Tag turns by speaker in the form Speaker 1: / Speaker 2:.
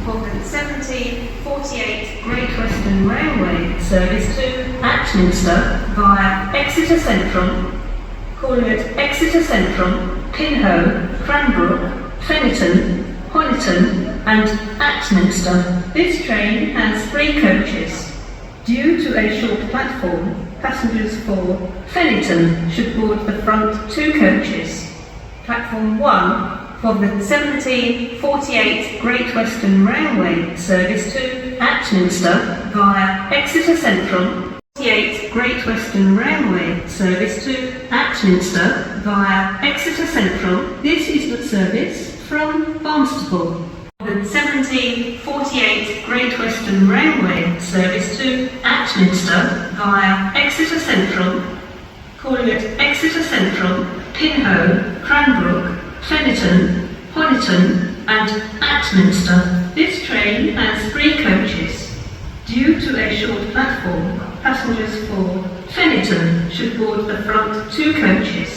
Speaker 1: for the 1748 Great Western Railway service to Axminster via Exeter Central, calling at Exeter Central, Pinhoe, Cranbrook, Fennerton, Honiton and Axminster. This train has 3 coaches. Due to a short platform, passengers for Fennerton should board the front 2 coaches. Platform 1 for the 1748 Great Western Railway service to Axminster via Exeter Central. 48 Great Western Railway service to Axminster via Exeter Central. This is the service from Barnstaple. The 1748 Great Western Railway service to Axminster via Exeter Central, calling at Exeter Central, Pinhoe, Cranbrook, Fennerton, Honiton and Axminster. This train has 3 coaches. Due to a short platform, passengers for Fennerton should board the front 2 coaches.